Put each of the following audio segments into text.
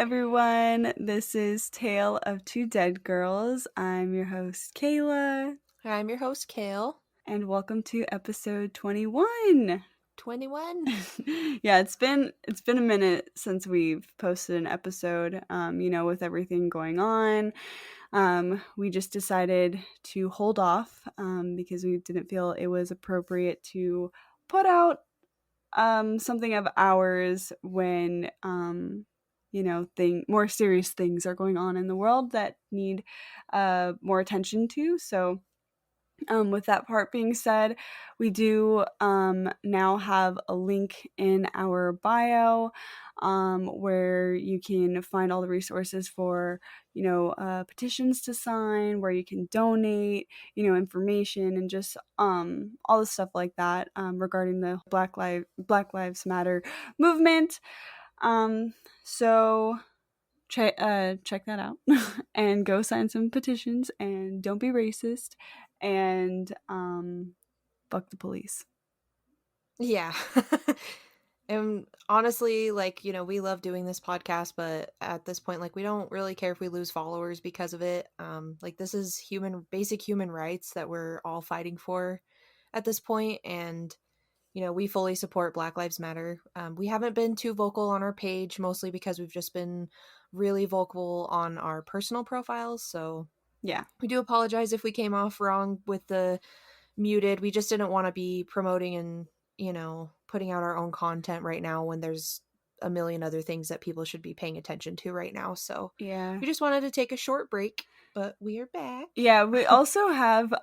everyone. This is Tale of Two Dead Girls. I'm your host, Kayla. I'm your host, Kale. And welcome to episode 21. 21? Yeah, it's been a minute since we've posted an episode. With everything going on. We just decided to hold off because we didn't feel it was appropriate to put out something of ours when more serious things are going on in the world that need more attention to. So with that part being said, we do now have a link in our bio where you can find all the resources for, petitions to sign, where you can donate, information, and just all the stuff like that regarding the Black Lives Matter movement. So check that out and go sign some petitions and don't be racist and fuck the police. Yeah. And honestly, we love doing this podcast, but at this point, we don't really care if we lose followers because of it. This is basic human rights that we're all fighting for at this point, and we fully support Black Lives Matter. We haven't been too vocal on our page, mostly because we've just been really vocal on our personal profiles. So yeah, we do apologize if we came off wrong with the muted. We just didn't want to be promoting and putting out our own content right now when there's a million other things that people should be paying attention to right now. So yeah, we just wanted to take a short break, but we are back. yeah. We also have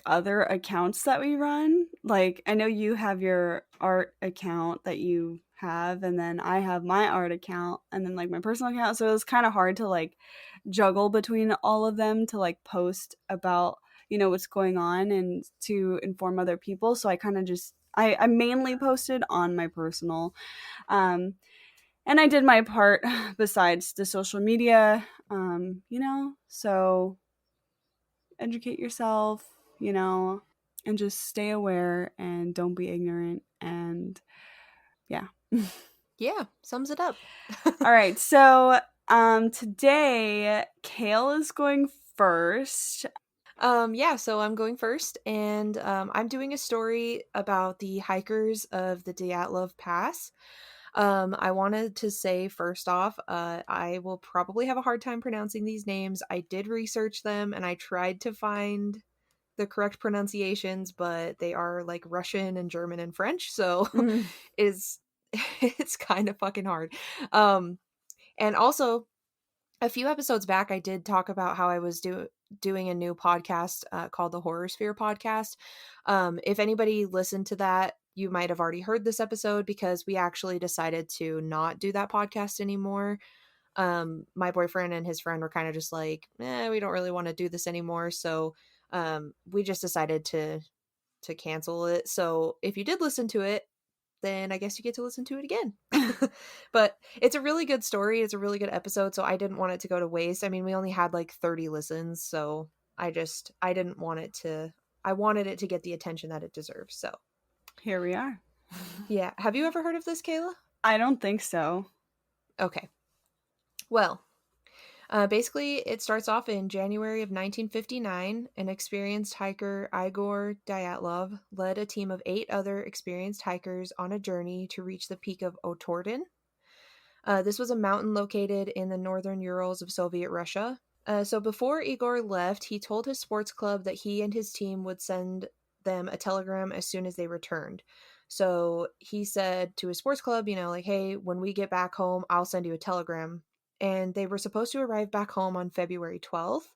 other accounts that we run. Like, I know you have your art account that you have, and then I have my art account, and then my personal account. So it was kind of hard to juggle between all of them to post about what's going on and to inform other people. So I kind of just I mainly posted on my personal, and I did my part besides the social media, so educate yourself, and just stay aware and don't be ignorant, and yeah. Yeah, sums it up. All right, so today Kale is going first. So I'm going first, and I'm doing a story about the hikers of the Dyatlov Pass. I wanted to say first off, I will probably have a hard time pronouncing these names. I did research them and I tried to find the correct pronunciations, but they are Russian and German and French, so is it's kind of fucking hard. And also a few episodes back, I did talk about how I was doing a new podcast called the Horror Sphere Podcast. If anybody listened to that, you might have already heard this episode because we actually decided to not do that podcast anymore. My boyfriend and his friend were kind of just we don't really want to do this anymore. So we just decided to cancel it. So if you did listen to it, then I guess you get to listen to it again. But it's a really good story. It's a really good episode. So I didn't want it to go to waste. I mean, we only had 30 listens. So I didn't want it to, I wanted it to get the attention that it deserves. So Here we are. yeah. Have you ever heard of this, Kayla? I don't think so. Okay. Well, basically, it starts off in January of 1959. An experienced hiker, Igor Dyatlov, led a team of 8 other experienced hikers on a journey to reach the peak of Otordin. This was a mountain located in the northern Urals of Soviet Russia. So before Igor left, he told his sports club that he and his team would send them a telegram as soon as they returned. So he said to his sports club, hey, when we get back home, I'll send you a telegram. And they were supposed to arrive back home on February 12th.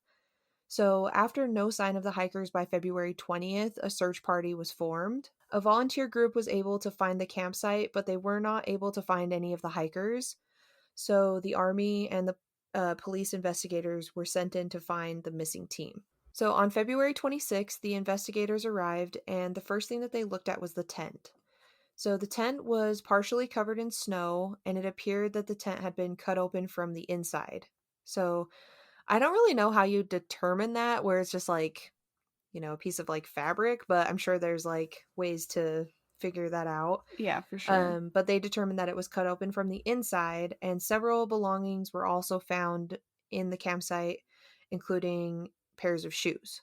So after no sign of the hikers by February 20th, a search party was formed. A volunteer group was able to find the campsite, but they were not able to find any of the hikers. So the army and the police investigators were sent in to find the missing team. So on February 26th, the investigators arrived, and the first thing that they looked at was the tent. So the tent was partially covered in snow, and it appeared that the tent had been cut open from the inside. So I don't really know how you determine that, where it's just a piece of fabric, but I'm sure there's ways to figure that out. Yeah, for sure. But they determined that it was cut open from the inside, and several belongings were also found in the campsite, including pairs of shoes.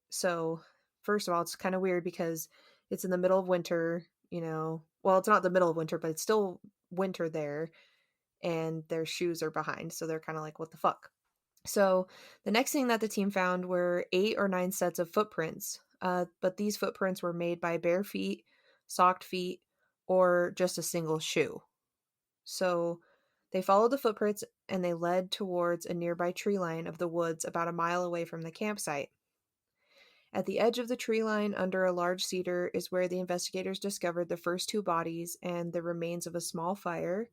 So, first of all, it's kind of weird because it's in the middle of winter, you know. Well, it's not the middle of winter, but it's still winter there, and their shoes are behind. So they're kind of like, what the fuck? So, the next thing that the team found were 8 or 9 sets of footprints. But these footprints were made by bare feet, socked feet, or just a single shoe. So, they followed the footprints and they led towards a nearby tree line of the woods about a mile away from the campsite. At the edge of the tree line under a large cedar is where the investigators discovered the first 2 bodies and the remains of a small fire.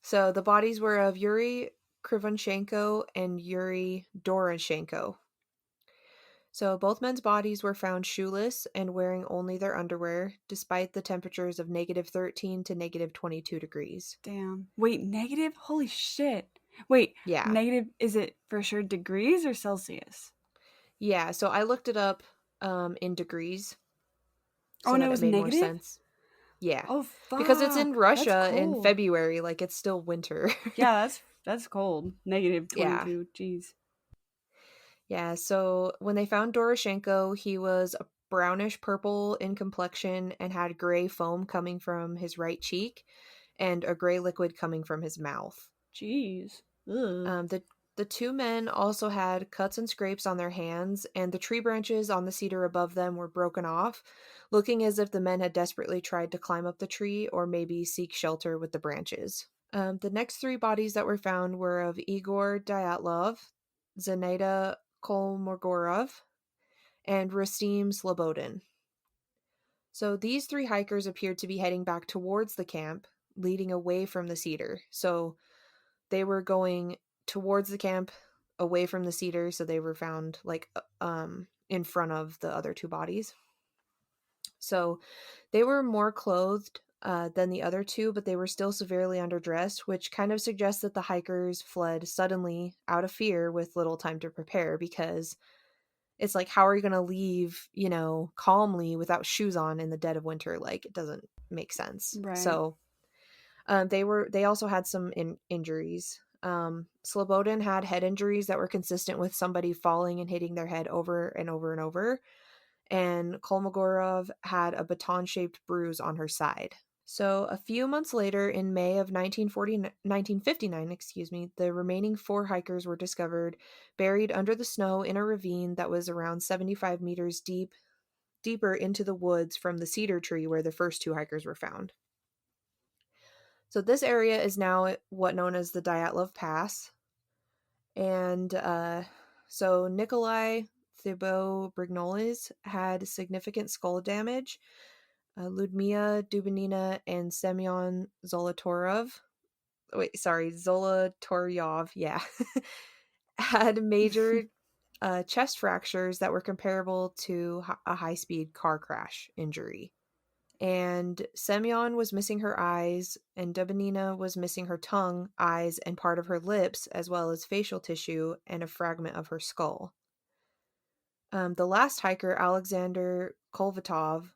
So the bodies were of Yuri Krivonchenko and Yuri Doroshenko. So both men's bodies were found shoeless and wearing only their underwear, despite the temperatures of -13 to -22 degrees. Damn. Wait, negative? Holy shit. Wait, Yeah. negative, is it for sure degrees or Celsius? Yeah. So I looked it up in degrees Oh, so and it that it was made more negative? sense. Yeah. Oh, Because it's in fuck. That's Russia in cold. February, like it's still winter. Yeah, that's cold. Negative Yeah. 22. Jeez. Yeah. So when they found Doroshenko, he was a brownish purple in complexion and had gray foam coming from his right cheek and a gray liquid coming from his mouth. Jeez. Ugh. The 2 men also had cuts and scrapes on their hands, and the tree branches on the cedar above them were broken off, looking as if the men had desperately tried to climb up the tree or maybe seek shelter with the branches. The next 3 bodies that were found were of Igor Dyatlov, Zenaida Kolmogorov, and Rastim Slobodin. So these 3 hikers appeared to be heading back towards the camp, leading away from the cedar. So they were going towards the camp, away from the cedar, so they were found like in front of the other 2 bodies. So they were more clothed than the other 2, but they were still severely underdressed, which kind of suggests that the hikers fled suddenly out of fear with little time to prepare, because it's like, how are you going to leave, calmly without shoes on in the dead of winter? Like, it doesn't make sense. Right. So they also had some injuries. Slobodin had head injuries that were consistent with somebody falling and hitting their head over and over and over. And Kolmogorov had a baton-shaped bruise on her side. So a few months later, in May of 1959, the remaining 4 hikers were discovered buried under the snow in a ravine that was around 75 meters deeper into the woods from the cedar tree where the first 2 hikers were found. So this area is now what known as the Dyatlov Pass. And so Nikolai Thibault Brignoles had significant skull damage. Ludmila Dubinina and Semyon Zolotoryov, yeah, had major chest fractures that were comparable to a high-speed car crash injury. And Semyon was missing her eyes, and Dubinina was missing her tongue, eyes, and part of her lips, as well as facial tissue and a fragment of her skull. The last hiker, Alexander Kolvatov,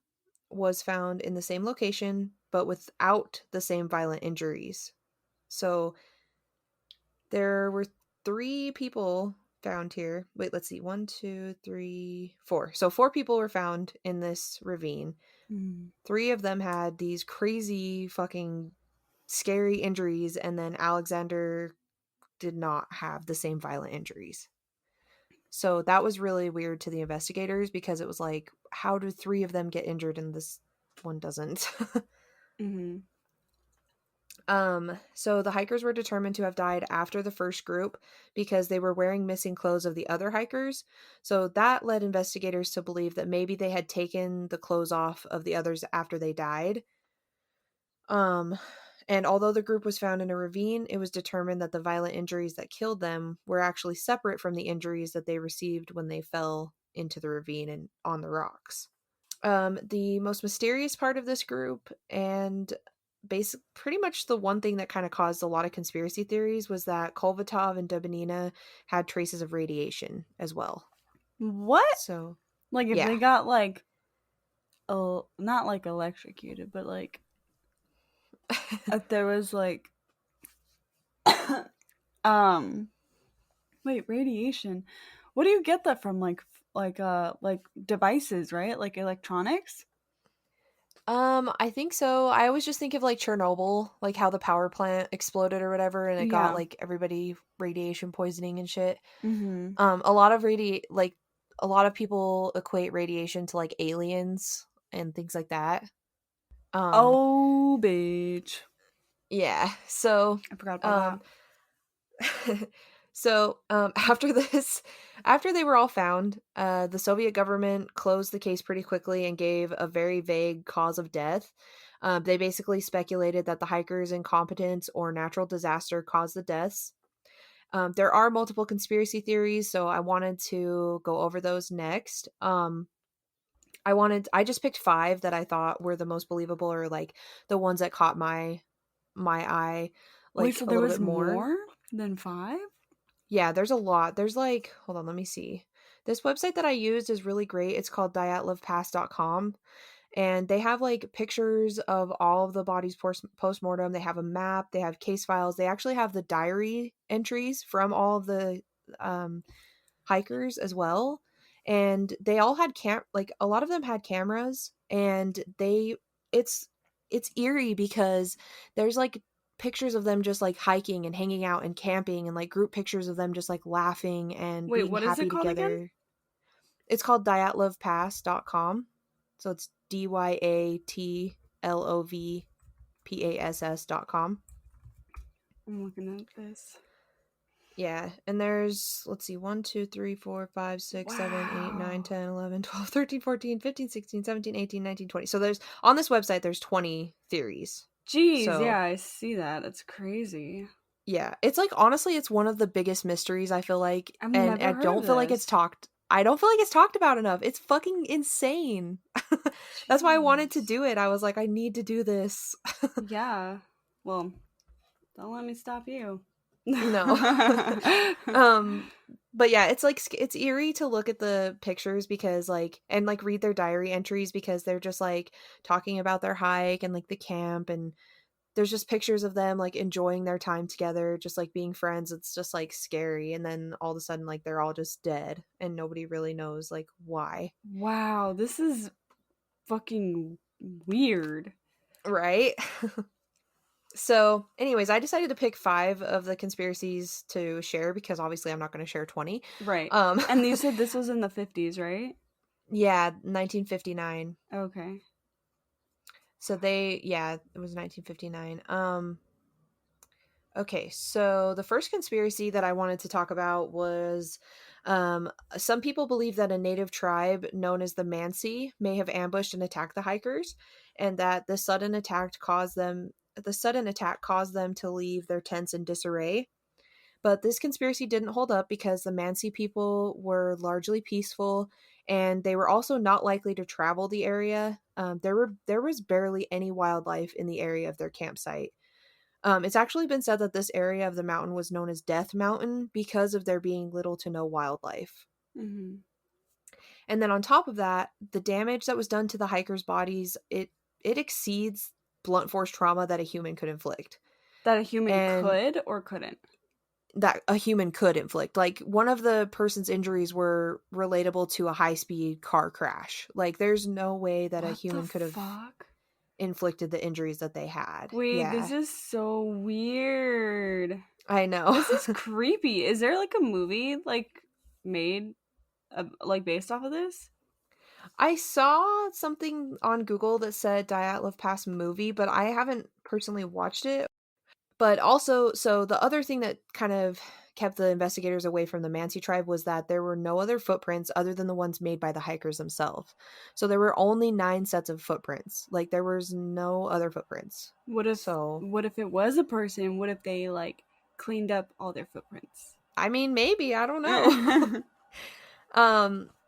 was found in the same location, but without the same violent injuries. So there were 3 people found here. Wait, let's see. 1, 2, 3, 4. So 4 people were found in this ravine. 3 of them had these crazy fucking scary injuries, and then Alexander did not have the same violent injuries. So that was really weird to the investigators, because it was like, how do 3 of them get injured and this one doesn't? Mm-hmm. So the hikers were determined to have died after the first group because they were wearing missing clothes of the other hikers. So that led investigators to believe that maybe they had taken the clothes off of the others after they died. And although the group was found in a ravine, it was determined that the violent injuries that killed them were actually separate from the injuries that they received when they fell into the ravine and on the rocks. The most mysterious part of this group, and pretty much the one thing that kind of caused a lot of conspiracy theories, was that Kolvatov and Dubinina had traces of radiation as well. What? So, Like if yeah. they got like not like electrocuted, but like if there was like um wait, radiation. What do you get that from? Like devices, right? Like electronics? I think so. I always just think of like Chernobyl, like how the power plant exploded or whatever, and it got Yeah. like everybody radiation poisoning and shit. Mhm. A lot of like a lot of people equate radiation to like aliens and things like that. Um, Oh, bitch. yeah. So, I forgot about that. um, after this, after they were all found, the Soviet government closed the case pretty quickly and gave a very vague cause of death. They basically speculated that the hikers' incompetence or natural disaster caused the deaths. There are multiple conspiracy theories, so I wanted to go over those next. I just picked 5 that I thought were the most believable, or like the ones that caught my eye Wait, like so a there little was bit more. more than 5? Yeah, there's a lot. There's like, hold on, let me see. This website that I used is really great. It's called dyatlovpass.com, and they have like pictures of all of the bodies post-mortem. They have a map, they have case files, they actually have the diary entries from all of the um hikers as well. And they all had like a lot of them had cameras, and it's it's eerie because there's like pictures of them just like hiking and hanging out and camping, and like group pictures of them just like laughing and Wait, being what is it happy called again? together. It's called dyatlovpass.com. So it's dyatlovpass.com. I'm looking at this. Yeah, and there's, let's see, 1, 2, 3, 4, 5, 6, 7, 8, 9, Wow. 10, 11, 12, 13, 14, 15, 16, 17, 18, 19, 20. So there's, on this website, there's 20 theories. Jeez, So yeah, I see that. It's crazy. yeah, it's like, honestly, it's one of the biggest mysteries, I feel like. I've And never heard of this. I don't feel like it's talked about enough. It's fucking insane. That's why I wanted to Jeez. do it. I was like, I need to do this. Yeah. Well, don't let me stop you. No. um but yeah, it's like it's eerie to look at the pictures because like, and like read their diary entries, because they're just like talking about their hike and like the camp, and there's just pictures of them like enjoying their time together, just like being friends. It's just like scary, and then all of a sudden like they're all just dead and nobody really knows like why. Wow, this is fucking weird. Right? So, anyways, I decided to pick 5 of the conspiracies to share because obviously I'm not going to share 20. Right. Um And you said this was in the 50s, right? yeah, 1959. Okay. So yeah, it was 1959. Okay, so the first conspiracy that I wanted to talk about was some people believe that a native tribe known as the Mansi may have ambushed and attacked the hikers, and that the sudden attack caused them to leave their tents in disarray. But this conspiracy didn't hold up because the Mansi people were largely peaceful, and they were also not likely to travel the area. There was barely any wildlife in the area of their campsite. It's actually been said that this area of the mountain was known as Death Mountain because of there being little to no wildlife. Mhm. And then on top of that, the damage that was done to the hikers' bodies, it exceeds blunt force trauma that a human could inflict. That a human And could or couldn't. that a human could inflict. Like, one of the person's injuries were relatable to a high-speed car crash. Like, there's no way that a What the human could have fuck? inflicted the injuries that they had. Wait, this Yeah, is so weird. I know. This is creepy. Is there like a movie like made like based off of this? I saw something on Google that said Dyatlov Pass movie, but I haven't personally watched it. But also, so the other thing that kind of kept the investigators away from the Mansi tribe was that there were no other footprints other than the ones made by the hikers themselves. So there were only 9 sets of footprints. Like, there was no other footprints. So, What if it was a person? What if they like cleaned up all their footprints? I mean, maybe, I don't know.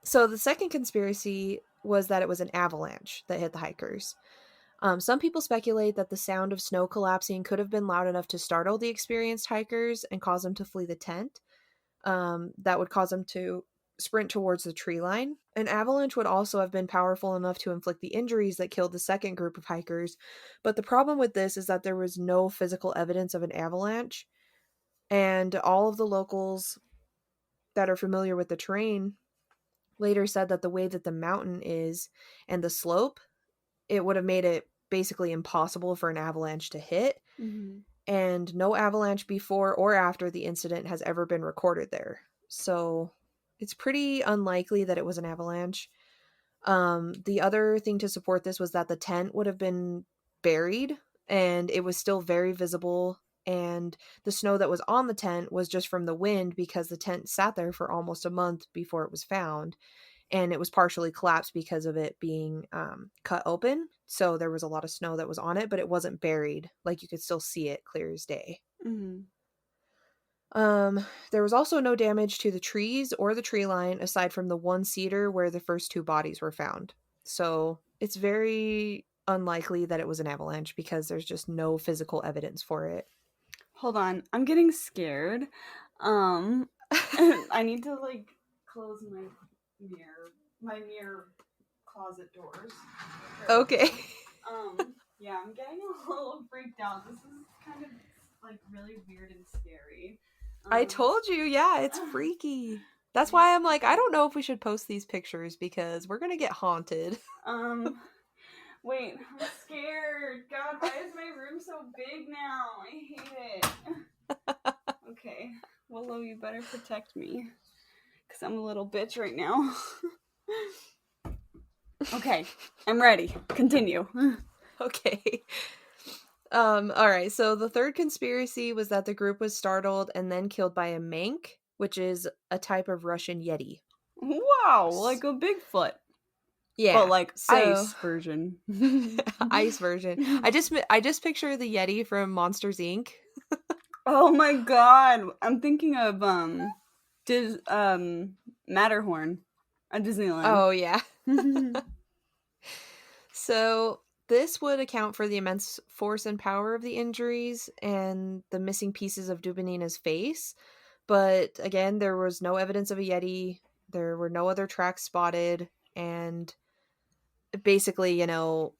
So the second conspiracy was that it was an avalanche that hit the hikers. Some people speculate that the sound of snow collapsing could have been loud enough to startle the experienced hikers and cause them to flee the tent. That would cause them to sprint towards the tree line. An avalanche would also have been powerful enough to inflict the injuries that killed the second group of hikers, but the problem with this is that there was no physical evidence of an avalanche, and all of the locals that are familiar with the terrain later said that the way that the mountain is and the slope, it would have made it basically impossible for an avalanche to hit. Mm-hmm. And no avalanche before or after the incident has ever been recorded there. So it's pretty unlikely that it was an avalanche. The other thing to support this was that the tent would have been buried and it was still very visible. And the snow that was on the tent was just from the wind because the tent sat there for almost a month before it was found. And it was partially collapsed because of it being cut open. So there was a lot of snow that was on it, but it wasn't buried. Like you could still see it clear as day. Mm-hmm. There was also no damage to the trees or the tree line aside from the one cedar where the first two bodies were found. So it's very unlikely that it was an avalanche because there's just no physical evidence for it. Hold on, I'm getting scared. I need to like close my mirror closet doors. Okay. Yeah, I'm getting a little freaked out. This is kind of like really weird and scary. I told you, yeah, it's freaky. That's why I'm like, I don't know if we should post these pictures because we're gonna get haunted. Wait, I'm scared. God, why is my room so big now? I hate it. Okay, Willow, you better protect me. Because I'm a little bitch right now. Okay, I'm ready. Continue. Okay. All right. So the third conspiracy was that the group was startled and then killed by a mink, which is a type of Russian Yeti. Wow, like a Bigfoot. Yeah, but like ice version. Ice version. I just picture the Yeti from Monsters Inc. Oh my god, I'm thinking of Matterhorn at Disneyland. Oh yeah. So this would account for the immense force and power of the injuries and the missing pieces of Dubinina's face. But again, there was no evidence of a Yeti. There were no other tracks spotted. And basically, you know,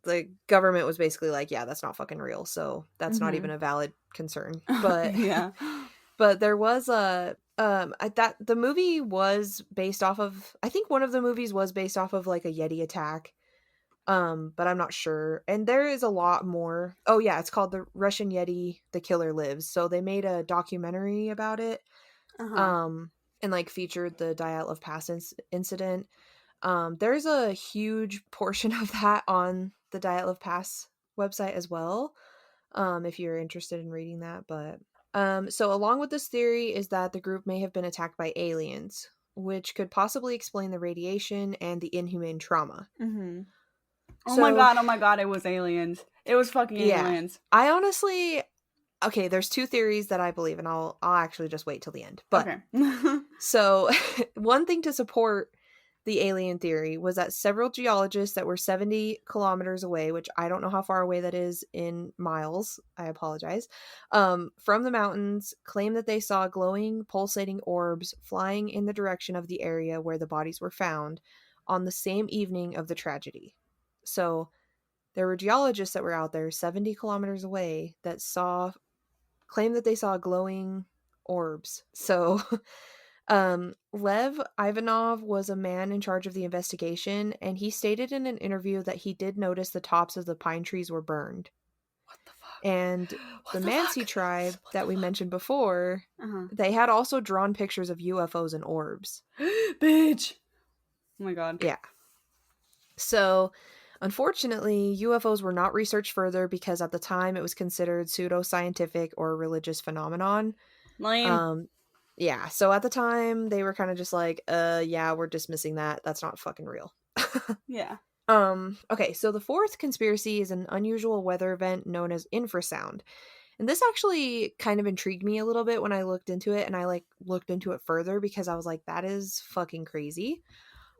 the government was basically like, yeah, that's not fucking real. So that's not even a valid concern. But yeah. But there was a that the movie was based off of, I think one of the movies was based off of like a Yeti attack. But I'm not sure. And there is a lot more. Oh yeah, it's called The Russian Yeti, The Killer Lives. So they made a documentary about it. And like featured the Dyatlov Pass incident. There's a huge portion of that on the Dyatlov Pass website as well. If you're interested in reading that, but so along with this theory is that the group may have been attacked by aliens, which could possibly explain the radiation and the inhumane trauma. Oh my god, it was aliens. It was fucking aliens. I honestly, okay, there's two theories that I believe, and I'll actually just wait till the end. But okay. So one thing to support the alien theory was that several geologists that were 70 kilometers away, which I don't know how far away that is in miles, I apologize, from the mountains, claim that they saw glowing, pulsating orbs flying in the direction of the area where the bodies were found on the same evening of the tragedy. So there were geologists that were out there 70 kilometers away that claimed that they saw glowing orbs. So Lev Ivanov was a man in charge of the investigation, and he stated in an interview that he did notice the tops of the pine trees were burned. What the fuck? And the Mansi tribe that we mentioned before, they had also drawn pictures of UFOs and orbs. Bitch! Oh my god. Yeah. So, unfortunately, UFOs were not researched further because at the time it was considered pseudoscientific or a religious phenomenon. Lame. Yeah, so at the time they were kind of just like, yeah, we're dismissing that. That's not fucking real. Yeah. Okay, so the fourth conspiracy is an unusual weather event known as infrasound. And this actually kind of intrigued me a little bit when I looked into it, and I like looked into it further because I was like, that is fucking crazy.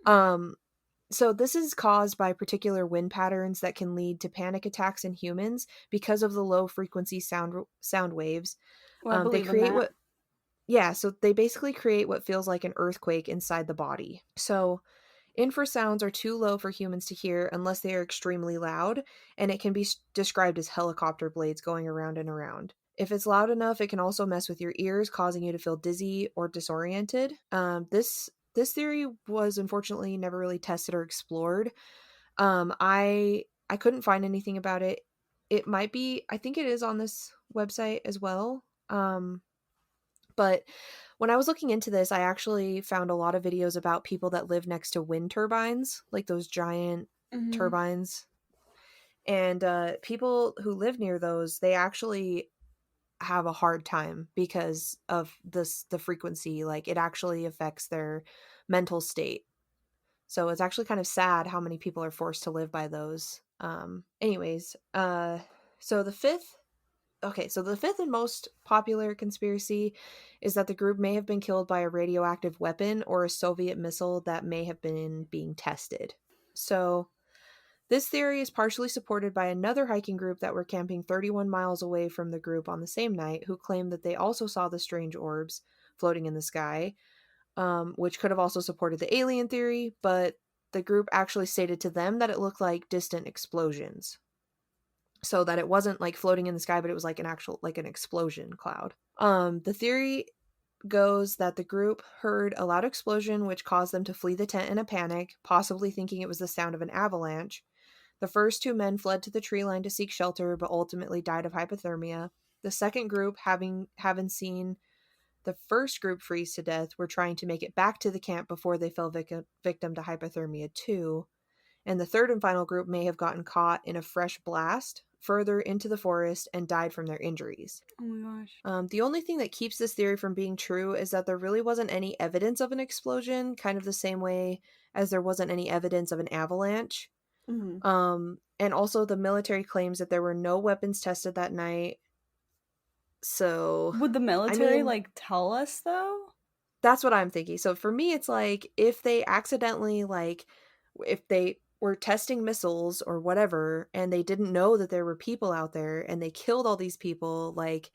So this is caused by particular wind patterns that can lead to panic attacks in humans because of the low frequency sound waves. Well, I believe they create in that. yeah, so they basically create what feels like an earthquake inside the body. So infrasounds are too low for humans to hear unless they are extremely loud, and it can be described as helicopter blades going around and around. If it's loud enough, it can also mess with your ears, causing you to feel dizzy or disoriented. This theory was unfortunately never really tested or explored. I couldn't find anything about it. It might be. I think it is on this website as well. But when I was looking into this, I actually found a lot of videos about people that live next to wind turbines, like those giant Mm-hmm. turbines. And people who live near those, they actually have a hard time because of the frequency. Like it actually affects their mental state. So it's actually kind of sad how many people are forced to live by those. Anyways, so the fifth so the fifth and most popular conspiracy is that the group may have been killed by a radioactive weapon or a Soviet missile that may have been being tested. So this theory is partially supported by another hiking group that were camping 31 miles away from the group on the same night, who claimed that they also saw the strange orbs floating in the sky, which could have also supported the alien theory, but the group actually stated to them that it looked like distant explosions. So that it wasn't like floating in the sky, but it was like an explosion cloud. The theory goes that the group heard a loud explosion which caused them to flee the tent in a panic, possibly thinking it was the sound of an avalanche. The first two men fled to the tree line to seek shelter, but ultimately died of hypothermia. The second group, having seen the first group freeze to death, were trying to make it back to the camp before they fell victim to hypothermia too. And the third and final group may have gotten caught in a fresh blast further into the forest and died from their injuries. Oh my gosh. The only thing that keeps this theory from being true is that there really wasn't any evidence of an explosion, kind of the same way as there wasn't any evidence of an avalanche. Mm-hmm. And also the military claims that there were no weapons tested that night. So, Would the I military mean, like tell us though? that's what I'm thinking. So for me, it's like if they accidentally, like, if they were testing missiles or whatever, and they didn't know that there were people out there and they killed all these people, like,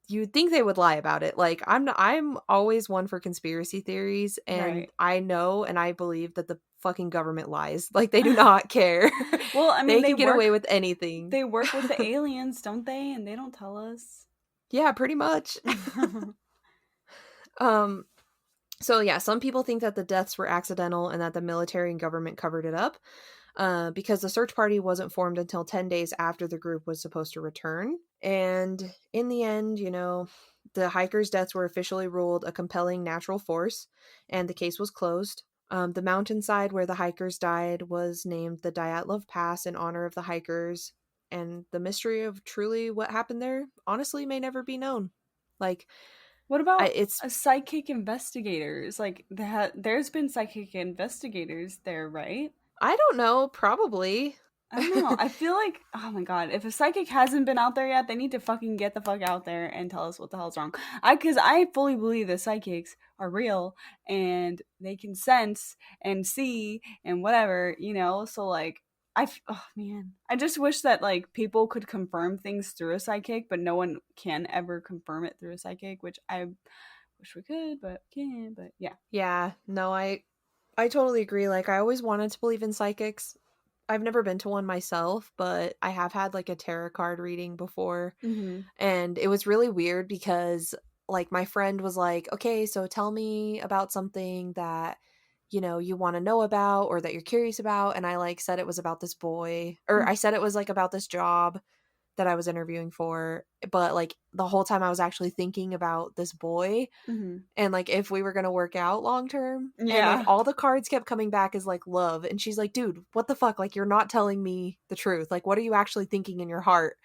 you'd think they would lie about it. Like, I'm always one for conspiracy theories, and Right. I know and I believe that the fucking government lies. Like, they do not care. Well, I mean They can get away with anything. they work with the aliens, don't they? And they don't tell us. Yeah, pretty much. um So yeah, some people think that the deaths were accidental and that the military and government covered it up, because the search party wasn't formed until 10 days after the group was supposed to return. And in the end, the hikers' deaths were officially ruled a compelling natural force, and the case was closed. The mountainside where the hikers died was named the Dyatlov Pass in honor of the hikers, and the mystery of truly what happened there honestly may never be known. Like, What about it's psychic investigators? Like, there's been psychic investigators there, right? I don't know, probably. I don't know. I feel like, oh my god, if a psychic hasn't been out there yet, they need to fucking get the fuck out there and tell us what the hell's wrong. Because I fully believe that psychics are real and they can sense and see and whatever, you know. So like, oh man, I just wish that like people could confirm things through a psychic, but no one can ever confirm it through a psychic, which I wish we could, but can't. But yeah. Yeah, no, I totally agree. Like, I always wanted to believe in psychics. I've never been to one myself, but I have had like a tarot card reading before. Mm-hmm. And it was really weird because like my friend was like, "Okay, so tell me about something that you want to know about or that you're curious about." And I like said it was about this boy, or I said it was like about this job that I was interviewing for, but like the whole time I was actually thinking about this boy Mm-hmm. and like if we were gonna work out long term. And like Yeah. all the cards kept coming back as like love. And she's like, "Dude, what the fuck? Like, you're not telling me the truth. Like, what are you actually thinking in your heart?"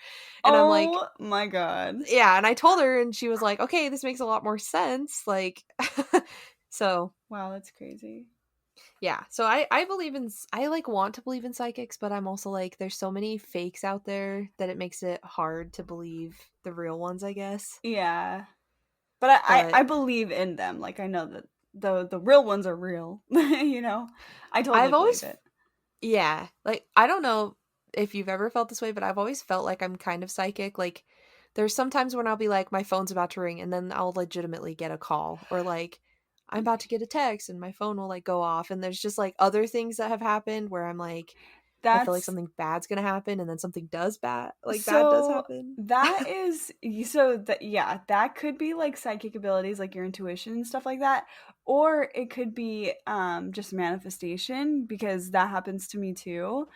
And I'm like, Oh my god. "Yeah." And I told her, and she was like, "Okay, this makes a lot more sense." Like, so Wow, that's crazy. yeah. So I believe I like want to believe in psychics, but I'm also like, there's so many fakes out there that it makes it hard to believe the real ones, I guess. Yeah. But I But believe in them. Like I know that the real ones are real. You know? I totally I've believe always it. Yeah, like, I don't know if you've ever felt this way, but I've always felt like I'm kind of psychic. Like, There's sometimes when I'll be like, my phone's about to ring, and then I'll legitimately get a call, or like I'm about to get a text and my phone will like go off. And there's just like other things that have happened where I'm like, I feel like That's something bad's gonna happen, and then something does bad does so happen. that is so that yeah, that could be like psychic abilities, like your intuition and stuff like that, or it could be just manifestation because that happens to me too.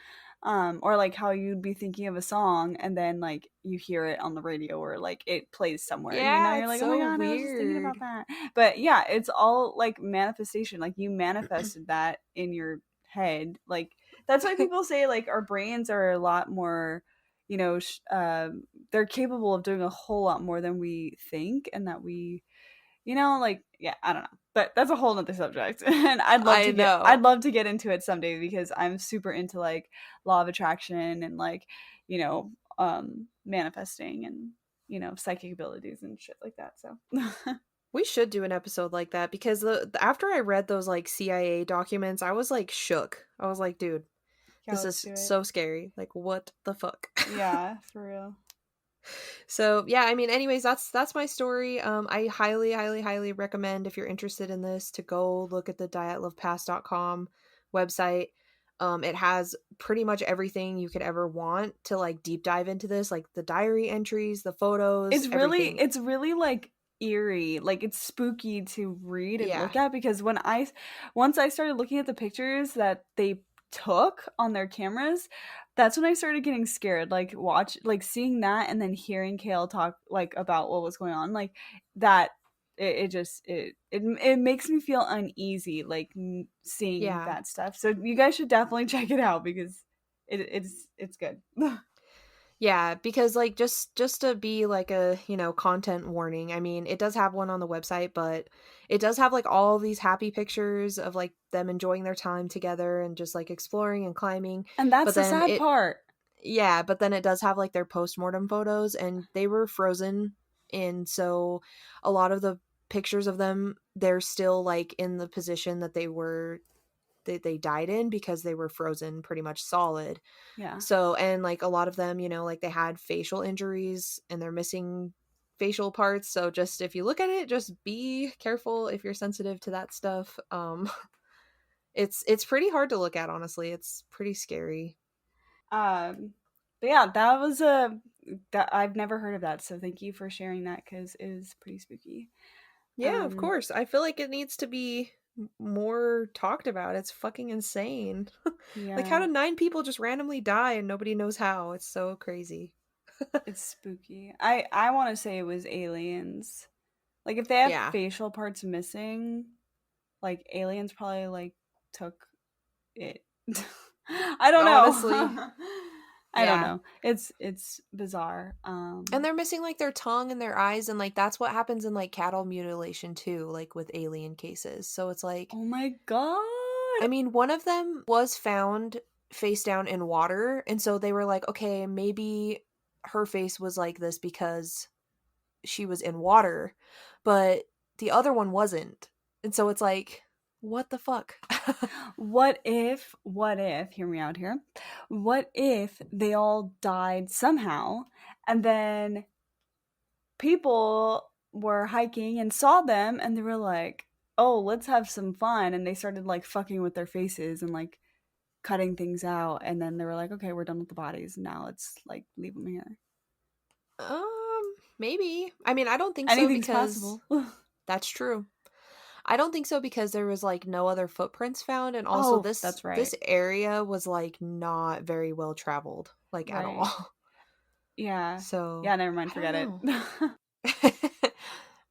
Or like how you'd be thinking of a song and then like you hear it on the radio or like it plays somewhere, you know, Yeah, you're it's like, oh my so god, I was just thinking weird. about that. But yeah, it's all like manifestation. Like you manifested that in your head. Like that's why people say like our brains are a lot more, you know, they're capable of doing a whole lot more than we think, and that we, you know, like yeah, I don't know, but that's a whole nother subject. And I I'd know. love to get into it someday because I'm super into like law of attraction and like, you know, manifesting and, you know, psychic abilities and shit like that. So We should do an episode like that because after I read those like CIA documents, I was like shook. I was like, dude, yeah, this let's is do it. so scary. Like, what the fuck? Yeah, for real. So yeah, I mean, anyways, that's my story. I highly, highly, highly recommend if you're interested in this to go look at the dietlovepast.com website. It has pretty much everything you could ever want to like deep dive into this, like the diary entries, the photos, everything. It's really like eerie, like it's spooky to read and Yeah, look at because once I started looking at the pictures that they took on their cameras, that's when I started getting scared. Like seeing that and then hearing Kale talk like about what was going on, like that it just it makes me feel uneasy like seeing yeah. that stuff. So you guys should definitely check it out because it's good. Yeah, because like just to be like a, content warning. I mean, it does have one on the website, but it does have like all these happy pictures of like them enjoying their time together and just like exploring and climbing. And that's But the then sad part. it does have like their postmortem photos and they were frozen, and so a lot of the pictures of them, they're still like in the position that they died in because they were frozen pretty much solid. Yeah. So, and like a lot of them, like they had facial injuries and they're missing facial parts. So just if you look at it, just be careful if you're sensitive to that stuff. It's pretty hard to look at, honestly. It's pretty scary. But yeah, that was a that I've never heard of that, so thank you for sharing that because it is pretty spooky. Yeah, of Um, course. I feel like it needs to be more talked about. It's fucking insane. Like, how yeah, did 9 people just randomly die and nobody knows how? It's so crazy. it's spooky. I want to say it was aliens. Like if they have Yeah, facial parts missing, like aliens probably like took it. I don't honestly. know. I don't Yeah. know. It's bizarre. And they're missing like their tongue and their eyes, and like that's what happens in like cattle mutilation too, like with alien cases. So it's like, Oh my god. I mean, one of them was found face down in water, and so they were like, okay, maybe her face was like this because she was in water, but the other one wasn't. And so it's like, what the fuck? What if, hear me out here. What if they all died somehow and then people were hiking and saw them and they were like, "Oh, let's have some fun." And they started like fucking with their faces and like cutting things out and then they were like, "Okay, we're done with the bodies. Now let's like leave them here." Maybe. I mean, I don't think so Anything's because possible. that's true. I don't think so because there was like no other footprints found, and also Oh, this that's right. this area was like not very well traveled, like at Right. all. Yeah. So Yeah, never mind, I don't forget it. know.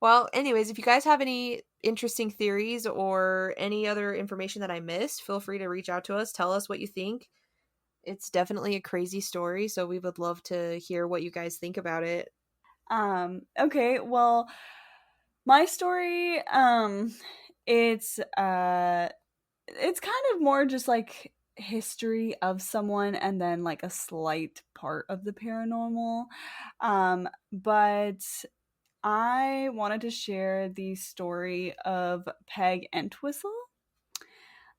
Well, anyways, if you guys have any interesting theories or any other information that I missed, feel free to reach out to us. Tell us what you think. It's definitely a crazy story, so we would love to hear what you guys think about it. Okay, well, my story, it's it's kind of more just like history of someone and then like a slight part of the paranormal. But I wanted to share the story of Peg Entwistle.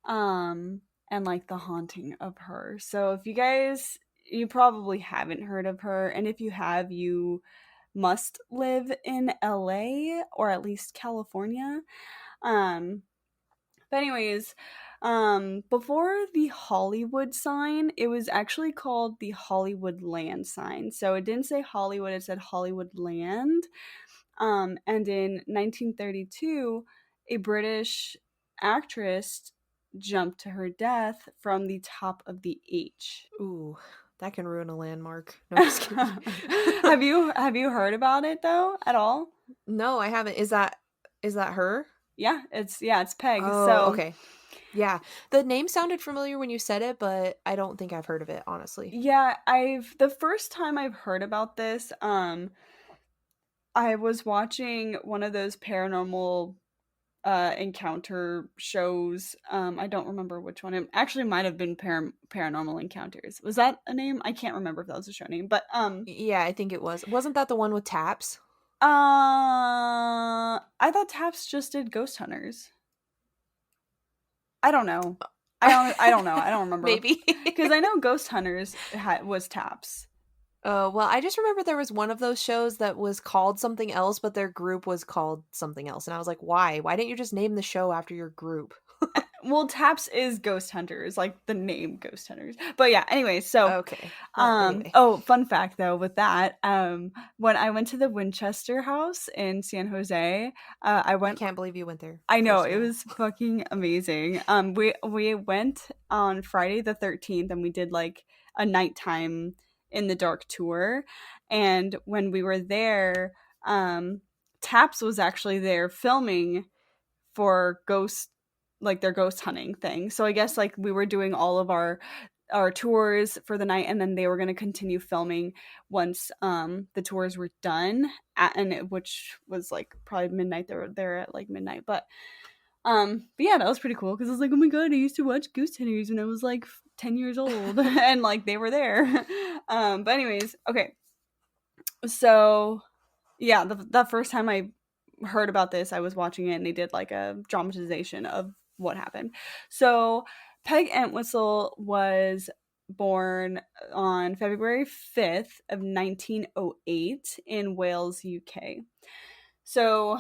And like the haunting of her. So if you guys, you probably haven't heard of her, and if you have, you must live in LA or at least California. Um, but anyways, before the Hollywood sign, it was actually called the Hollywood Land sign. So it didn't say Hollywood, it said Hollywood Land. And in 1932, a British actress jumped to her death from the top of the H. Ooh, that can ruin a landmark. No, I'm just kidding. Have you heard about it though at all? No, I haven't. Is that her? It's Peg. Oh, So okay. Yeah. The name sounded familiar when you said it, but I don't think I've heard of it, honestly. yeah, I've the first time I've heard about this, I was watching one of those paranormal encounter shows. I don't remember which one. It actually might have been Paranormal Encounters. Was that a name? I can't remember if that was a show name. But Yeah, I think it was. Wasn't that the one with Taps? I thought Taps just did Ghost Hunters. I don't know. I don't know. I don't remember. Maybe. Because I know Ghost Hunters was Taps. Oh, well, I just remember there was one of those shows that was called something else, but their group was called something else. And I was like, why? Why didn't you just name the show after your group? Well, Taps is Ghost Hunters, like the name Ghost Hunters. But yeah, anyway, so Okay. Well, anyway. fun fact though with that, when I went to the Winchester House in San Jose, I I went can't believe you went there, I know first of it all. was fucking amazing. We went on Friday the 13th and we did like a nighttime in the dark tour, and when we were there, Taps was actually there filming for ghost like their ghost hunting thing. So I guess like we were doing all of our tours for the night, and then they were going to continue filming once the tours were done which was like probably midnight. They were there at like midnight, but yeah, that was pretty cool because I was like, oh my god, I used to watch Ghost Hunters when I was like 10 years old and like they were there. But anyways, okay, so yeah, the first time I heard about this, I was watching it and they did like a dramatization of what happened. So Peg Entwistle was born on February 5th of 1908 in Wales, UK. So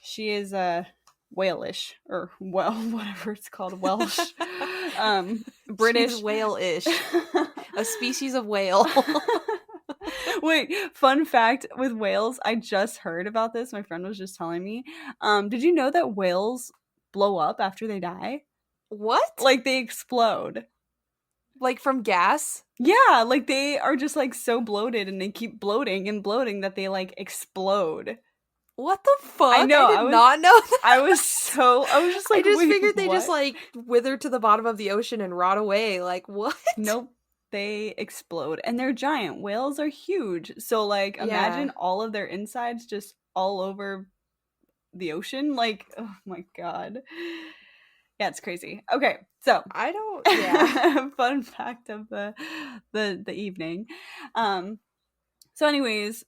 she is a Walish, or well, whatever it's called, Welsh, She's British. whale-ish. A species of whale. Wait, fun fact with whales, I just heard about this. My friend was just telling me. Did you know that whales blow up after they die? What? Like they explode. Like from gas? Yeah, like they are just like so bloated and they keep bloating and bloating that they like explode. What the fuck? I know. I did not know that. I was just like, I just wait, figured they just what? like wither to the bottom of the ocean and rot away. Like, what? Nope. They explode and they're giant. Whales are huge. So like Yeah. imagine all of their insides just all over the ocean. Like, oh my god. Yeah, it's crazy. Okay, so I don't, yeah. fun fact of the evening. Um, so, anyways,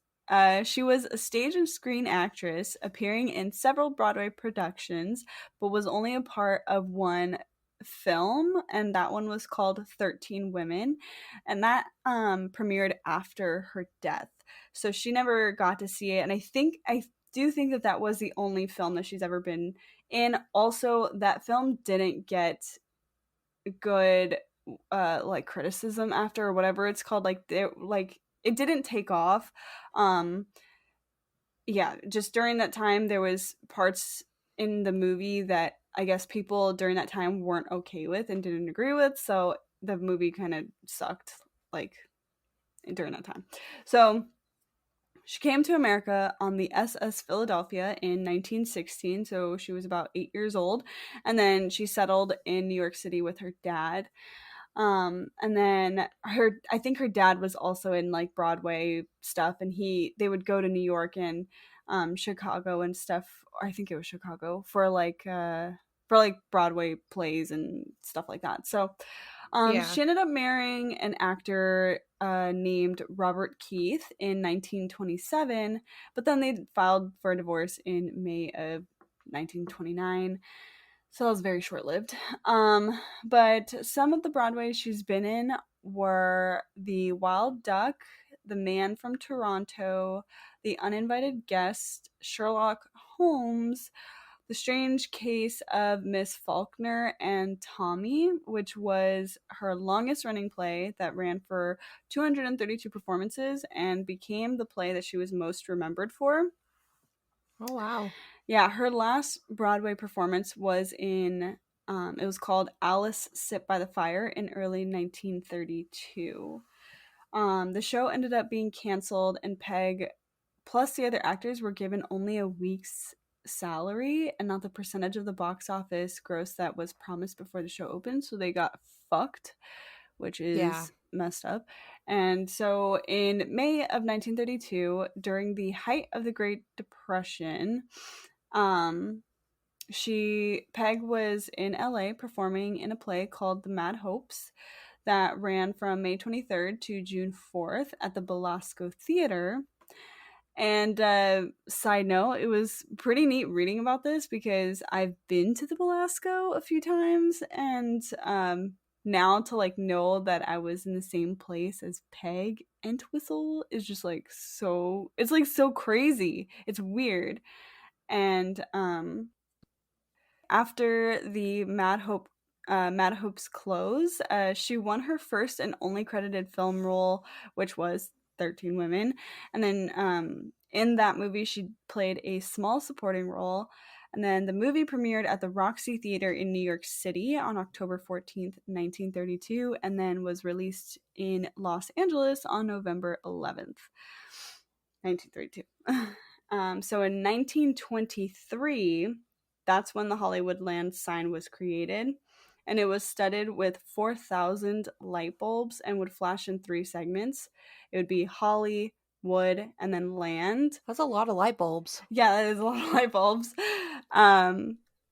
she was a stage and screen actress, appearing in several Broadway productions, but was only a part of one film, and that one was called 13 Women, and that premiered after her death. So she never got to see it, and I do think that that was the only film that she's ever been in. Also, that film didn't get good like criticism after, or whatever it's called. Like it didn't take off. um yeah, just during that time there was parts in the movie that I guess people during that time weren't okay with and didn't agree with, so the movie kind of sucked, like, during that time. So she came to America on the SS Philadelphia in 1916, so she was about 8 years old, and then she settled in New York City with her dad. And then I think her dad was also in like Broadway stuff, and they would go to New York and Chicago and stuff. I think it was Chicago for like Broadway plays and stuff like that. So Yeah. she ended up marrying an actor named Robert Keith in 1927, but then they filed for a divorce in May of 1929. So that was very short lived. But some of the Broadways she's been in were The Wild Duck, The Man from Toronto, The Uninvited Guest, Sherlock Holmes, The Strange Case of Miss Faulkner and Tommy, which was her longest running play that ran for 232 performances and became the play that she was most remembered for. Oh, wow. Yeah, her last Broadway performance was it was called Alice Sit by the Fire in early 1932. The show ended up being canceled, and Peg plus the other actors were given only a week's salary and not the percentage of the box office gross that was promised before the show opened. So they got fucked, which Yeah. is messed up. And so in May of 1932, during the height of the Great Depression, um, Peg was in LA performing in a play called The Mad Hopes that ran from May 23rd to June 4th at the Belasco Theater. And side note, it was pretty neat reading about this because I've been to the Belasco a few times, and now to like know that I was in the same place as Peg Entwistle is just like so. It's like so crazy. It's weird, and after the Mad Hope's close, she won her first and only credited film role, which was 13 Women. And then in that movie, she played a small supporting role. And then the movie premiered at the Roxy Theater in New York City on October 14th, 1932, and then was released in Los Angeles on November 11th, 1932. So in 1923, that's when the Hollywoodland sign was created. And it was studded with 4,000 light bulbs and would flash in three segments. It would be Holly, Wood, and then Land. That's a lot of light bulbs. Yeah, that is a lot of light bulbs.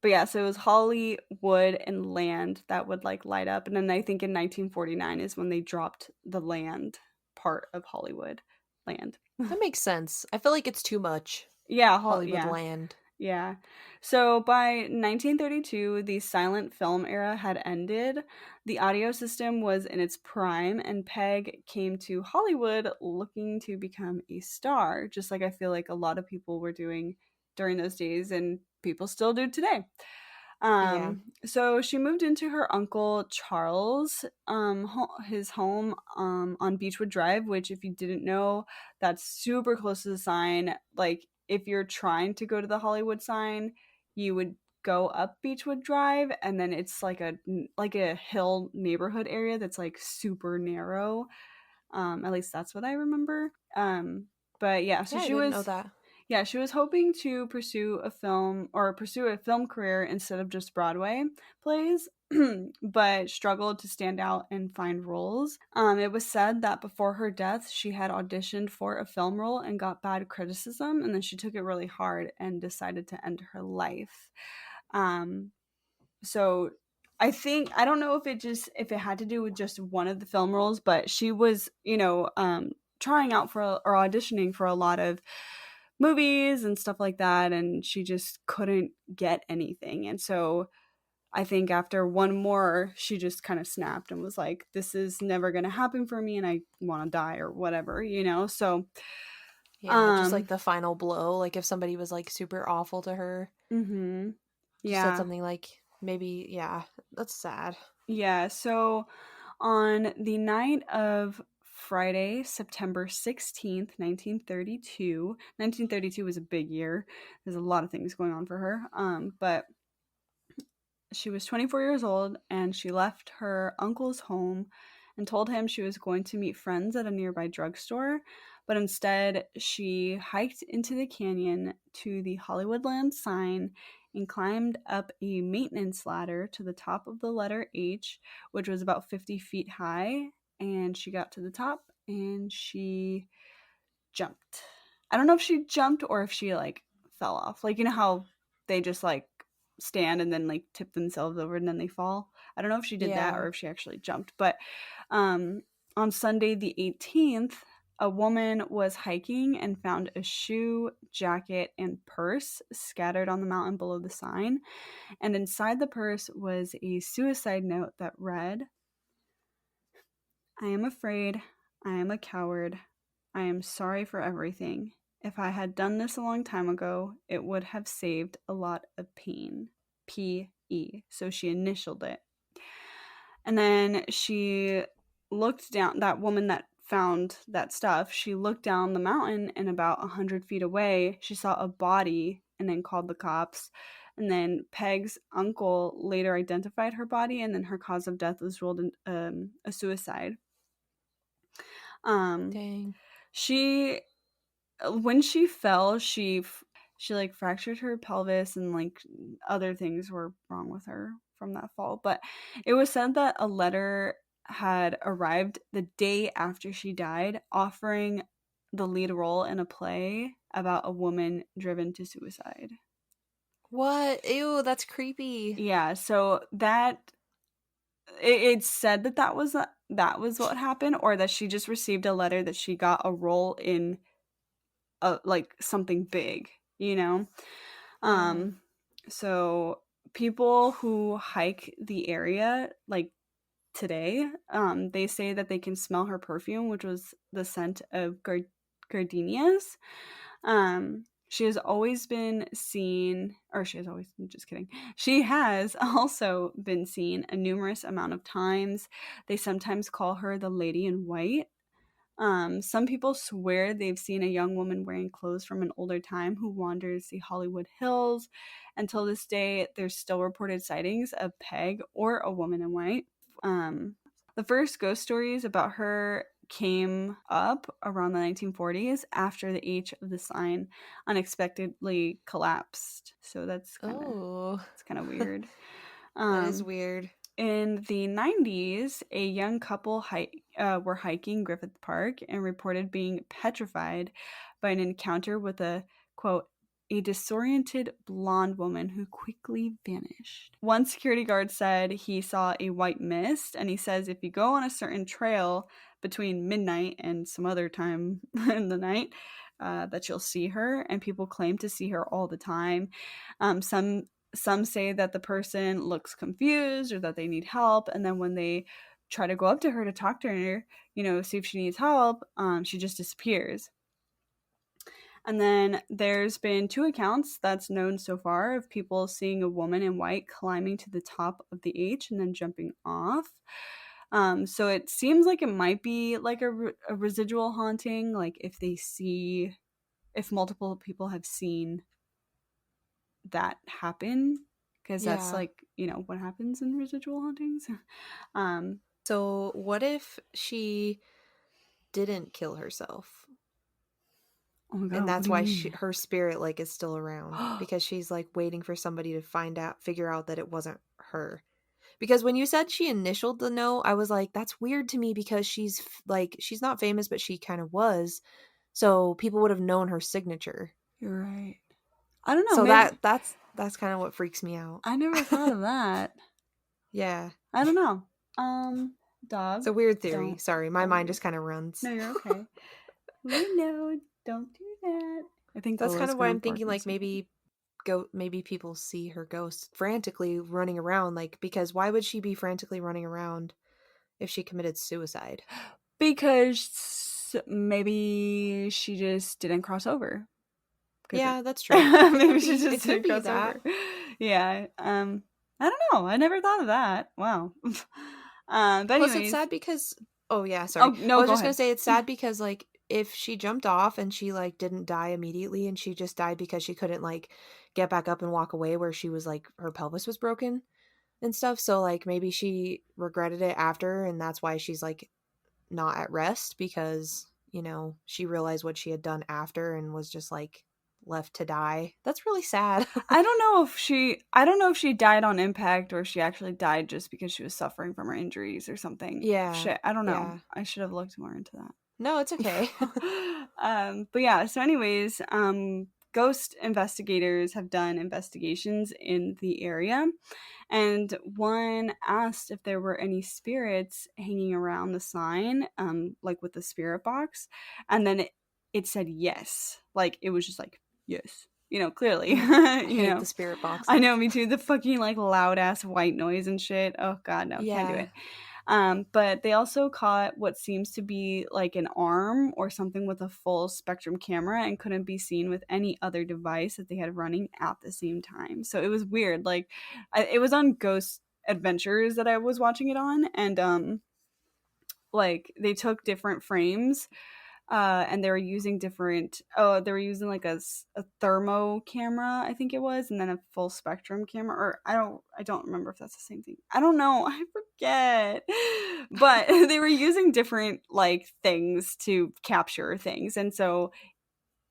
But yeah, so it was Holly, Wood, and Land that would like light up. And then I think in 1949 is when they dropped the Land part of Hollywood Land. That makes sense. I feel like it's too much. Yeah, Hollywood yeah. land. Yeah. So by 1932, the silent film era had ended. The audio system was in its prime, and Peg came to Hollywood looking to become a star, just like I feel like a lot of people were doing during those days, and people still do today. Yeah. So she moved into her uncle Charles, his home on Beechwood Drive, which, if you didn't know, that's super close to the sign. Like, if you're trying to go to the Hollywood sign, you would go up Beechwood Drive, and then it's like a hill neighborhood area that's like super narrow. At least that's what I remember. But yeah, so Yeah, I she didn't know was that. yeah, she was hoping to pursue a film career instead of just Broadway plays, but struggled to stand out and find roles. It was said that before her death, she had auditioned for a film role and got bad criticism, and then she took it really hard and decided to end her life. Um, so I don't know if it had to do with just one of the film roles, but she was, trying out or auditioning for a lot of movies and stuff like that, and she just couldn't get anything. And so I think after one more, she just kind of snapped and was like, this is never going to happen for me, and I want to die or whatever. So Yeah, just like um the final blow. Like if somebody was like super awful to her, mhm. just said Yeah. something like maybe, yeah, that's sad. Yeah, so on the night of Friday, September 16th, 1932 was a big year. There's a lot of things going on for her. But she was 24 years old, and she left her uncle's home and told him she was going to meet friends at a nearby drugstore. But instead, she hiked into the canyon to the Hollywoodland sign and climbed up a maintenance ladder to the top of the letter H, which was about 50 feet high. And she got to the top and she jumped. I don't know if she jumped or if she like fell off. Like, you know how they just like stand and then like tip themselves over and then they fall. I don't know if she did that Yeah. or if she actually jumped. But um, on Sunday the 18th, a woman was hiking and found a shoe, jacket, and purse scattered on the mountain below the sign. And inside the purse was a suicide note that read, I am afraid. I am a coward. I am sorry for everything. If I had done this a long time ago, it would have saved a lot of pain. P.E. So she initialed it. And then she looked down, that woman that found that stuff, she looked down the mountain, and about 100 feet away, she saw a body and then called the cops. And then Peg's uncle later identified her body, and then her cause of death was ruled a suicide. Dang. She when she fell, she like fractured her pelvis, and like other things were wrong with her from that fall. But it was said that a letter had arrived the day after she died offering the lead role in a play about a woman driven to suicide. What? Ew, that's creepy. Yeah, so it's said that that was what happened, or that she just received a letter that she got a role in like something big, you know. Yeah. So people who hike the area like today, they say that they can smell her perfume, which was the scent of gardenias. She has always been seen, or she has always, just kidding. She has also been seen a numerous amount of times. They sometimes call her the Lady in White. Some people swear they've seen a young woman wearing clothes from an older time who wanders the Hollywood Hills. Until this day, there's still reported sightings of Peg or a woman in white. The first ghost stories about her came up around the 1940s after the H of the sign unexpectedly collapsed. So that's Oh, kind of weird. that is weird. In the 90s, a young couple were hiking Griffith Park and reported being petrified by an encounter with a, quote, a disoriented blonde woman who quickly vanished. One security guard said he saw a white mist, and he says if you go on a certain trail between midnight and some other time in the night, that you'll see her, and people claim to see her all the time. Some say that the person looks confused or that they need help, and then when they try to go up to her to talk to her, see if she needs help, she just disappears. And then there's been 2 accounts that's known so far of people seeing a woman in white climbing to the top of the H and then jumping off. So it seems like it might be like a residual haunting, like if multiple people have seen that happen, because that's Yeah. like, what happens in residual hauntings. So, what if she didn't kill herself? Oh my god, And what that's do you why mean? her spirit like is still around because she's like waiting for somebody to figure out that it wasn't her. Because when you said she initialed the note, I was like, that's weird to me because she's not famous, but she kind of was. So people would have known her signature. You're right. I don't know, So maybe. that's kind of what freaks me out. I never thought of that. Yeah. I don't know. Dog. It's a weird theory. Don't. Sorry, my mind just kind of runs. No, you're okay. We know. Don't do that. I think That's kind Lola's of why gonna I'm bark thinking at like something. maybe people see her ghost frantically running around, like, because why would she be frantically running around if she committed suicide? Because maybe she just didn't cross over. Yeah, that's true. Maybe she It just could didn't be cross that. over. Yeah. I don't know. I never thought of that. Wow. But Plus, it's anyways. sad because. Oh yeah, Oh sorry. I no, was go just gonna ahead. say it's sad because like if she jumped off and she like didn't die immediately and she just died because she couldn't like get back up and walk away where she was like her pelvis was broken and stuff. So like maybe she regretted it after and that's why she's like not at rest because she realized what she had done after and was just like left to die. That's really sad. I don't know if she died on impact or she actually died just because she was suffering from her injuries or something. Yeah, Shit, I don't know. yeah. I should have looked more into that. No, it's okay. But yeah, so anyways, ghost investigators have done investigations in the area, and one asked if there were any spirits hanging around the sign, like with the spirit box, and then it said yes. Like it was just like yes, clearly. I hate the spirit I boxes. know, me too. The fucking like loud ass white noise and shit. Oh god, no, can't do Yeah. it. But they also caught what seems to be like an arm or something with a full spectrum camera and couldn't be seen with any other device that they had running at the same time. So it was weird. Like, it was on Ghost Adventures that I was watching it on, and like they took different frames, and they were using different, oh, they were using like a thermo camera, I think it was, and then a full spectrum camera, or I don't remember if that's the same thing. I don't know. I forget. But they were using different like things to capture things. And so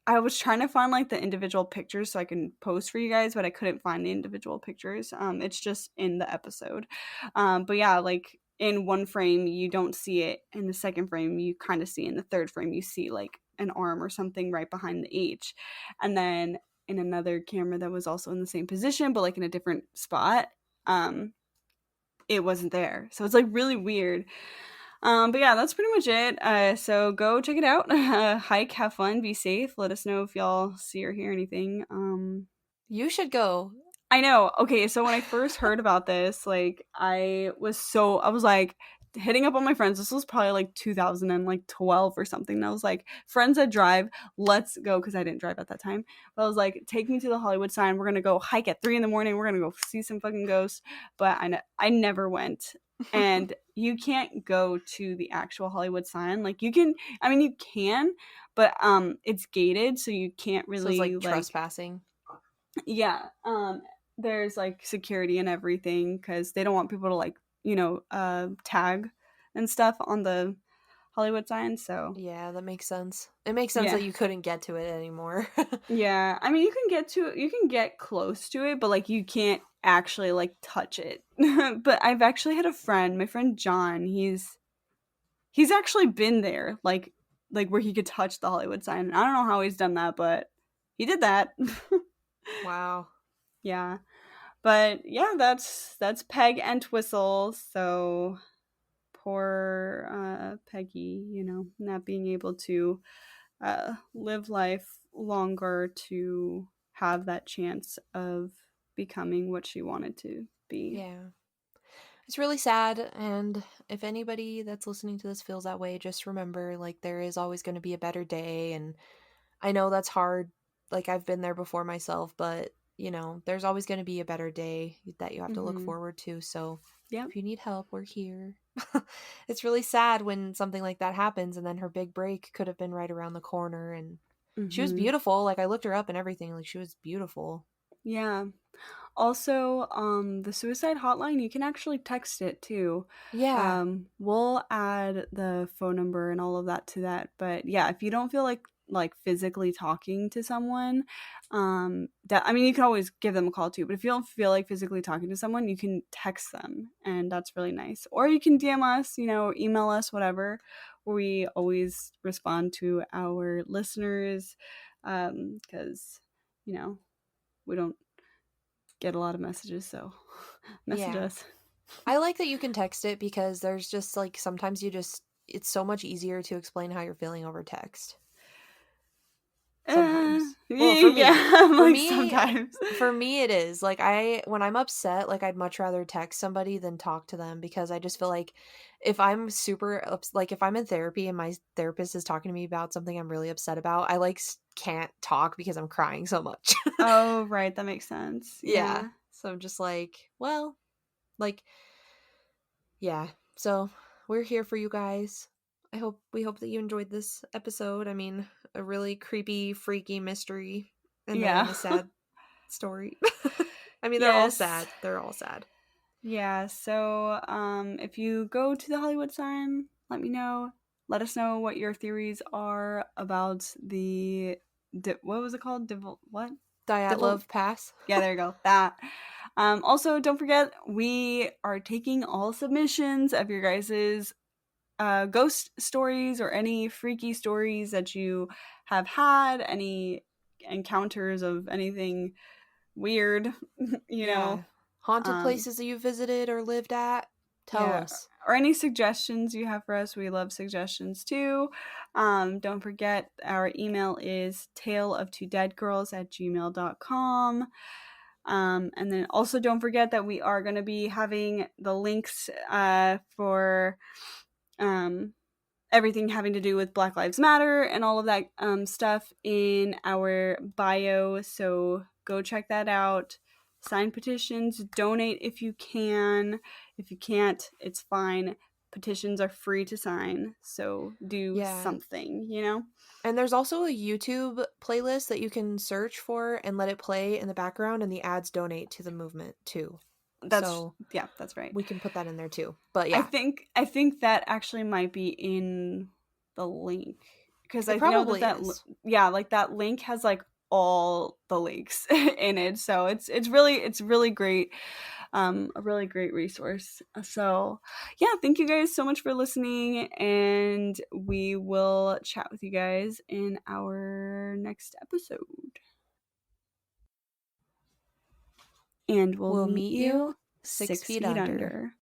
I was trying to find like the individual pictures so I can post for you guys, but I couldn't find the individual pictures. It's just in the episode. But yeah, like in one frame you don't see it, in the second frame you kind of see, in the third frame you see like an arm or something right behind the H, and then in another camera that was also in the same position but like in a different spot, it wasn't there. So it's like really weird. But yeah, that's pretty much it. So go check it out. Hike, have fun, be safe. Let us know if y'all see or hear anything. You should go. I know. Okay, so when I first heard about this, like I was like hitting up on my friends. This was probably like 2012 or something. And I was like, friends that drive, let's go, because I didn't drive at that time. But I was like, take me to the Hollywood sign. We're gonna go hike at 3 a.m. We're gonna go see some fucking ghosts. But I never went. And you can't go to the actual Hollywood sign. Like you can, I mean, you can, but it's gated, so you can't So it's really like like, trespassing. yeah. There's like security and everything because they don't want people to like, tag and stuff on the Hollywood sign. So Yeah, that makes sense. It makes sense yeah. that you couldn't get to it anymore. Yeah, I mean, you can get close to it, but like you can't actually like touch it. But I've actually had a friend, my friend John. He's actually been there, like where he could touch the Hollywood sign. I don't know how he's done that, but he did that. Wow. Yeah, but yeah, that's Peg Entwistle. So poor Peggy, not being able to live life longer to have that chance of becoming what she wanted to be. Yeah. It's really sad, and if anybody that's listening to this feels that way, just remember like there is always going to be a better day, and I know that's hard. Like I've been there before myself, but there's always going to be a better day that you have to look Mm-hmm. forward to. So Yep. if you need help, we're here. It's really sad when something like that happens, and then her big break could have been right around the corner, and she was Mm-hmm. beautiful. Like I looked her up and everything. Like she was beautiful. Yeah. Also, the suicide hotline, you can actually text it too. Yeah. We'll add the phone number and all of that to that. But yeah, if you don't feel like physically talking to someone, that, I mean, you can always give them a call too. But if you don't feel like physically talking to someone, you can text them, and that's really nice. Or you can DM us, email us, whatever. We always respond to our listeners, because we don't get a lot of messages, so message Yeah. us. I like that you can text it because there's just like sometimes it's so much easier to explain how you're feeling over text. Sometimes. Well, for Yeah, me. I'm For like me, sometimes. for me it is. Like when I'm upset, like I'd much rather text somebody than talk to them because I just feel like if I'm like if I'm in therapy and my therapist is talking to me about something I'm really upset about, I like can't talk because I'm crying so much. Oh, right, that makes sense. Yeah. Yeah. So I'm just like, well, like yeah. So we're here for you guys. We hope that you enjoyed this episode. I mean, a really creepy, freaky mystery and then Yeah. a sad story. I mean, they're all Yes. sad. They're all sad. Yeah, so if you go to the Hollywood sign, let me know. Let us know what your theories are about the what was it called? What? Divil Dyatlov pass. Yeah, there you go. That. Also, don't forget, we are taking all submissions of your guys's ghost stories or any freaky stories that you have had, any encounters of anything weird, you know. Yeah. Haunted Um, places that you visited or lived at. Tell yeah, us. or any suggestions you have for us. We love suggestions too. Don't forget, our email is taleoftwodeadgirls@gmail.com. And then also don't forget that we are going to be having the links for everything having to do with Black Lives Matter and all of that stuff in our bio. So go check that out. Sign petitions, donate if you can. If you can't, it's fine. Petitions are free to sign. So do Yeah. something, you know? And there's also a YouTube playlist that you can search for and let it play in the background, and the ads donate to the movement too. That's, So yeah, that's right. we can put that in there too. But I yeah, think that actually might be in the link because it I know probably that is. yeah, like that link has like all the links in it, so it's really great, a really great resource. So yeah, thank you guys so much for listening, and we will chat with you guys in our next episode, and we'll We'll meet meet you you 6 6 feet feet under. under.